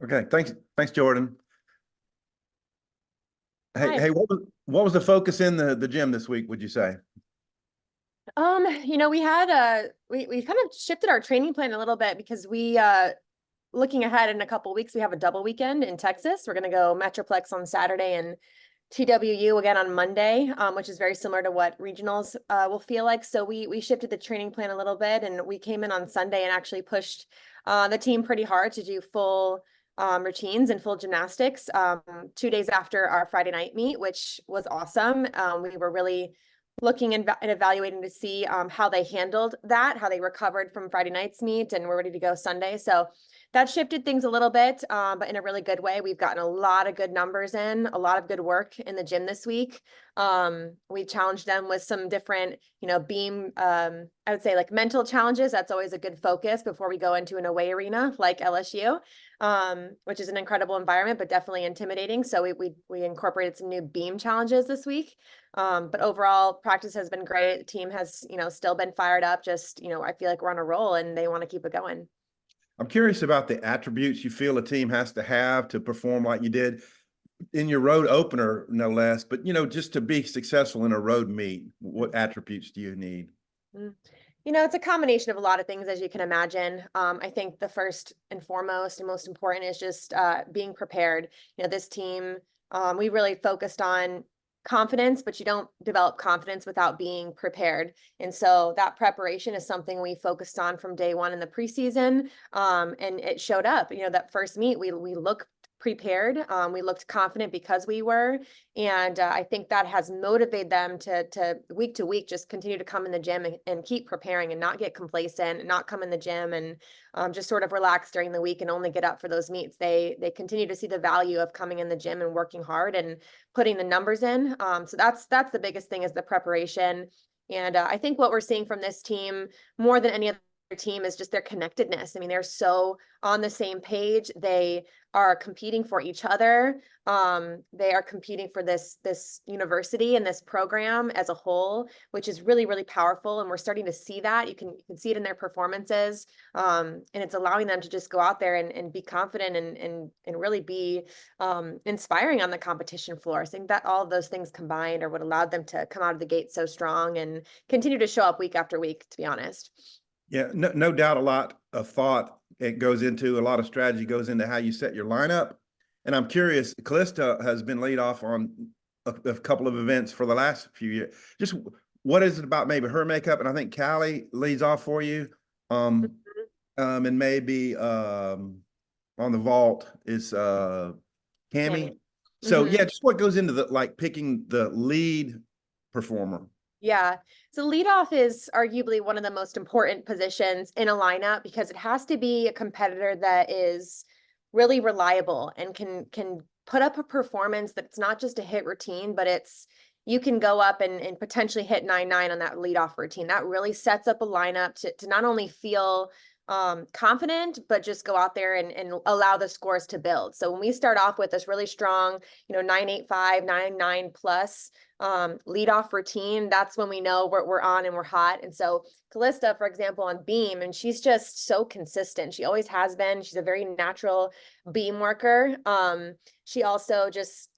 Okay, thanks, Jordyn. Hey, Hi. hey, what was the focus in the gym this week, would you say? We had we kind of shifted our training plan a little bit because we looking ahead in a couple weeks, we have a double weekend in Texas. We're gonna go Metroplex on Saturday and TWU again on Monday, which is very similar to what regionals will feel like. So we shifted the training plan a little bit, and we came in on Sunday and actually pushed the team pretty hard to do full routines and full gymnastics 2 days after our Friday night meet, which was awesome. We were really looking and evaluating to see how they handled that, how they recovered from Friday night's meet, and we're ready to go Sunday. So that shifted things a little bit, but in a really good way. We've gotten a lot of good numbers in, a lot of good work in the gym this week. We challenged them with some different, beam, I would say like mental challenges. That's always a good focus before we go into an away arena like LSU, which is an incredible environment, but definitely intimidating. So we incorporated some new beam challenges this week. But overall, practice has been great. The team has, still been fired up. Just, I feel like we're on a roll and they want to keep it going. I'm curious about the attributes you feel a team has to have to perform like you did in your road opener, no less. But just to be successful in a road meet, what attributes do you need? Mm. It's a combination of a lot of things, as you can imagine. I think the first and foremost and most important is just being prepared. This team, we really focused on confidence, but you don't develop confidence without being prepared. And so that preparation is something we focused on from day one in the preseason. And it showed up. That first meet, we looked prepared. We looked confident because we were. And I think that has motivated them to week just continue to come in the gym and keep preparing and not get complacent and not come in the gym and just sort of relax during the week and only get up for those meets. They continue to see the value of coming in the gym and working hard and putting the numbers in. So that's the biggest thing is the preparation. And I think what we're seeing from this team more than any other team is just their connectedness. I mean, they're so on the same page. They are competing for each other. They are competing for this university and this program as a whole, which is really, really powerful. And we're starting to see that. You can see it in their performances. And it's allowing them to just go out there and be confident and really be inspiring on the competition floor. I think that all of those things combined are what allowed them to come out of the gate so strong and continue to show up week after week, to be honest. Yeah, no doubt a lot of thought it goes into, a lot of strategy goes into how you set your lineup. And I'm curious, Callista has been laid off on a couple of events for the last few years. Just what is it about maybe her makeup? And I think Callie leads off for you. And maybe on the vault is Cammy. So Mm-hmm. yeah, just what goes into the like picking the lead performer. Yeah. So leadoff is arguably one of the most important positions in a lineup because it has to be a competitor that is really reliable and can put up a performance that's not just a hit routine, but it's you can go up and potentially hit 9-9 on that leadoff routine. That really sets up a lineup to not only feel confident, but just go out there and allow the scores to build. So when we start off with this really strong, 9-8-5, 9-9 plus leadoff routine, that's when we know we're on and we're hot. And so Callista, for example, on beam, and she's just so consistent. She always has been. She's a very natural beam worker. She also just,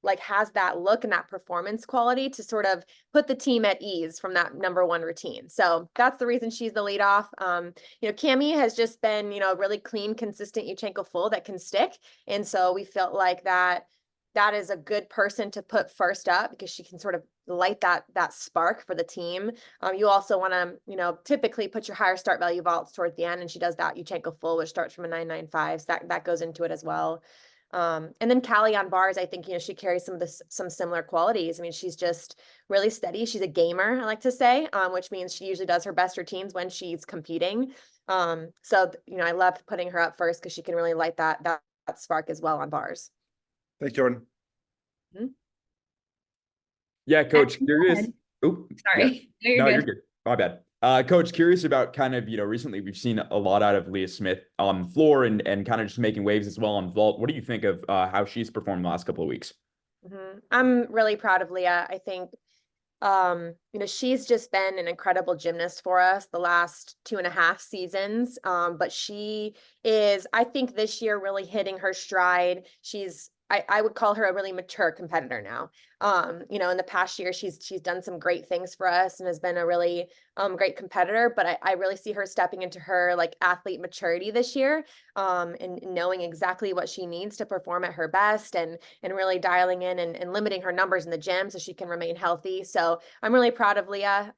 like has that look and that performance quality to sort of put the team at ease from that number one routine. So that's the reason she's the leadoff. Cammy has just been, really clean, consistent Yuchenko full that can stick. And so we felt like that is a good person to put first up because she can sort of light that spark for the team. You also want to, typically put your higher start value vaults toward the end, and she does that Yuchenko full, which starts from a 9-9-5. So that goes into it as well. And then Callie on bars, I think, she carries some similar qualities. I mean, she's just really steady. She's a gamer, I like to say, which means she usually does her best routines when she's competing. So, I love putting her up first because she can really light that spark as well on bars. Thanks, Jordyn. Mm-hmm. Yeah, Coach, curious. Ahead. Oh, Sorry. yeah. No, You're good. My bad. Coach, curious about kind of, recently we've seen a lot out of Leah Smith on the floor and kind of just making waves as well on vault. What do you think of how she's performed the last couple of weeks? Mm-hmm. I'm really proud of Leah. I think She's just been an incredible gymnast for us the last 2.5 seasons. But she is, I think this year, really hitting her stride. I would call her a really mature competitor now. In the past year, she's done some great things for us and has been a really great competitor, but I really see her stepping into her like athlete maturity this year, and knowing exactly what she needs to perform at her best, and really dialing in and limiting her numbers in the gym so she can remain healthy. So I'm really proud of Leah.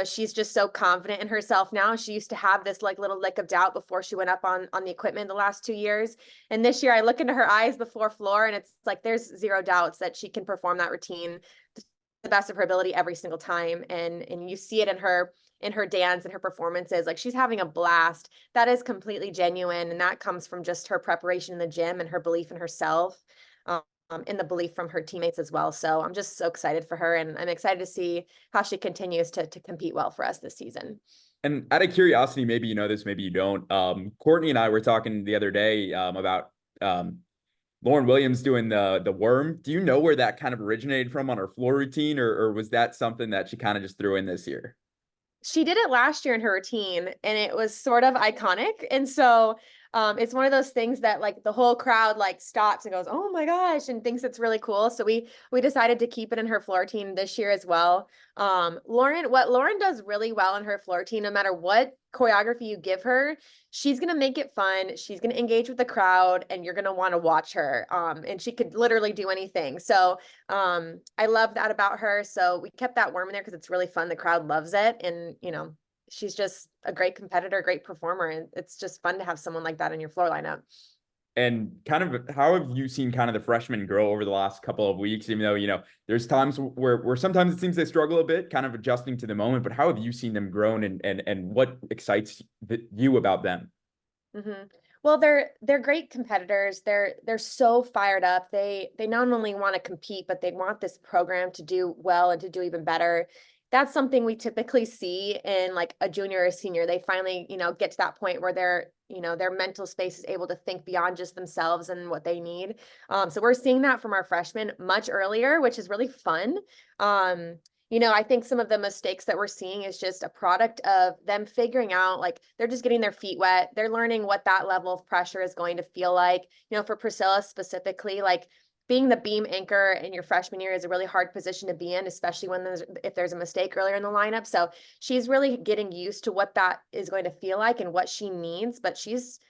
She's just so confident in herself now. She used to have this like little lick of doubt before she went up on the equipment the last 2 years. And this year I look into her eyes before floor and it's like there's zero doubts that she can perform that routine to the best of her ability every single time. And you see it in her dance and her performances. Like she's having a blast. That is completely genuine. And that comes from just her preparation in the gym and her belief in herself. And the belief from her teammates as well. So I'm just so excited for her, and I'm excited to see how she continues to compete well for us this season. And out of curiosity, maybe you know this, maybe you don't. Courtney and I were talking the other day about Lauren Williams doing the worm. Do you know where that kind of originated from on her floor routine, or was that something that she kind of just threw in this year? She did it last year in her routine and it was sort of iconic. And so it's one of those things that like the whole crowd like stops and goes, "Oh my gosh," and thinks it's really cool. So we decided to keep it in her floor routine this year as well. What Lauren does really well in her floor routine, no matter what choreography you give her, she's gonna make it fun. She's gonna engage with the crowd, and you're gonna want to watch her. And she could literally do anything. So I love that about her. So we kept that worm in there because it's really fun. The crowd loves it, and she's just a great competitor, great performer, and it's just fun to have someone like that in your floor lineup. And kind of how have you seen kind of the freshmen grow over the last couple of weeks, even though, there's times where sometimes it seems they struggle a bit, kind of adjusting to the moment, but how have you seen them grown, and what excites you about them? Mm-hmm. Well, they're great competitors. They're so fired up. They not only want to compete, but they want this program to do well and to do even better. That's something we typically see in like a junior or senior. They finally, get to that point where their mental space is able to think beyond just themselves and what they need. So we're seeing that from our freshmen much earlier, which is really fun. I think some of the mistakes that we're seeing is just a product of them figuring out, like, they're just getting their feet wet. They're learning what that level of pressure is going to feel like. For Priscilla specifically, like being the beam anchor in your freshman year is a really hard position to be in, especially if there's a mistake earlier in the lineup. So she's really getting used to what that is going to feel like and what she needs. But she's,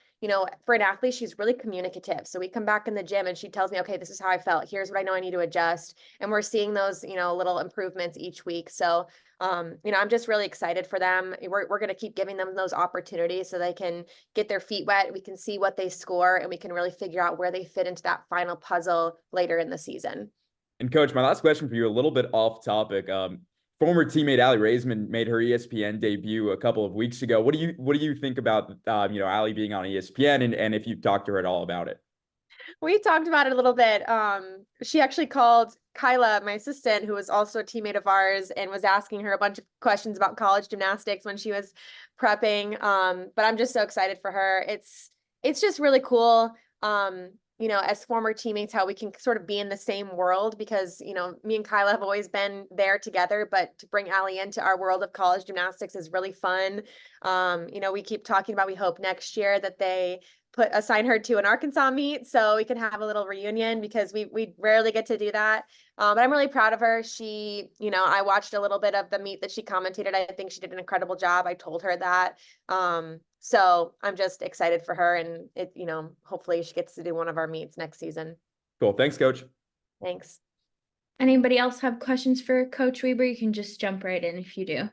for an athlete, she's really communicative. So we come back in the gym and she tells me, "Okay, this is how I felt. Here's what I know I need to adjust." And we're seeing those, little improvements each week. So, I'm just really excited for them. We're going to keep giving them those opportunities so they can get their feet wet. We can see what they score and we can really figure out where they fit into that final puzzle later in the season. And Coach, my last question for you, a little bit off topic. Former teammate Allie Raisman made her ESPN debut a couple of weeks ago. What do you think about Allie being on ESPN, and if you've talked to her at all about it? We talked about it a little bit. She actually called Kyla, my assistant, who was also a teammate of ours, and was asking her a bunch of questions about college gymnastics when she was prepping. But I'm just so excited for her. It's just really cool. As former teammates, how we can sort of be in the same world because, me and Kyla have always been there together, but to bring Allie into our world of college gymnastics is really fun. We keep talking about, we hope next year that they assign her to an Arkansas meet so we can have a little reunion because we rarely get to do that. But I'm really proud of her. She, I watched a little bit of the meet that she commentated. I think she did an incredible job. I told her that. So I'm just excited for her, and hopefully she gets to do one of our meets next season. Cool. Thanks, Coach. Thanks. Anybody else have questions for Coach Wieber? You can just jump right in if you do.